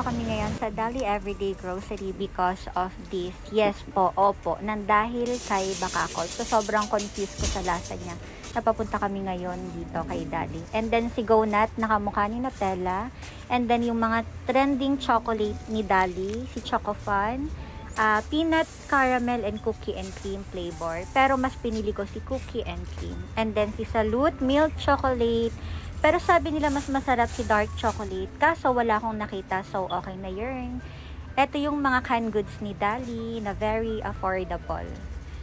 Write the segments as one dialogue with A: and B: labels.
A: kami ngayon sa Dali Everyday Grocery because of this. Yes po, opo, nang dahil kay Bakakol. So, sobrang confused ko sa lasa niya. Napapunta kami ngayon dito kay Dali. And then si Gonat, nakamukha ni Nutella. And then yung mga trending chocolate ni Dali, si Chocofun, peanut, caramel, and cookie and cream flavor. Pero mas pinili ko si cookie and cream. And then si Salute, milk chocolate. Pero sabi nila mas masarap si dark chocolate. Kaso wala akong nakita, so okay na yun. Ito yung mga canned goods ni Dali na very affordable.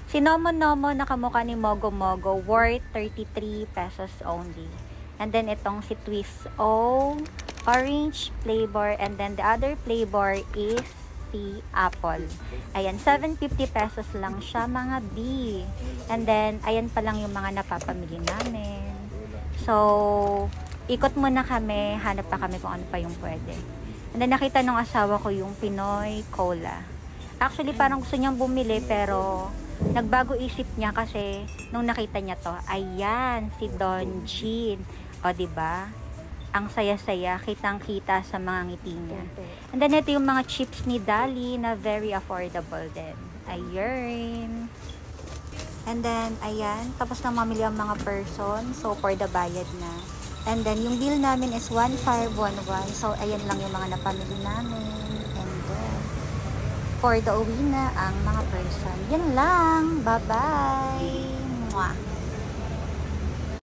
A: Si Nomo Nomo nakamukha ni Mogo Mogo, worth 33 pesos only. And then itong si Twist O, orange flavor. And then the other flavor is si apple. Ayan, 750 pesos lang siya mga B. And then, ayan pa lang yung mga napapamili namin. So, ikot muna kami, hanap pa kami kung ano pa yung pwede. And then, nakita nung asawa ko yung Pinoy Cola. Actually, parang gusto niyang bumili, pero nagbago isip niya kasi nung nakita niya to, ayan, si Don Jean. O, diba? Ang saya-saya, kitang-kita sa mga ngiti niya. And then, ito yung mga chips ni Dali na very affordable din. Ayun. And then, ayan, tapos na mamili ang mga person. So, for the bayad na. And then, yung bill namin is 1,511. So, ayan lang yung mga napamili namin. And then, for the uwi na ang mga person. Yan lang. Bye-bye. Mwah.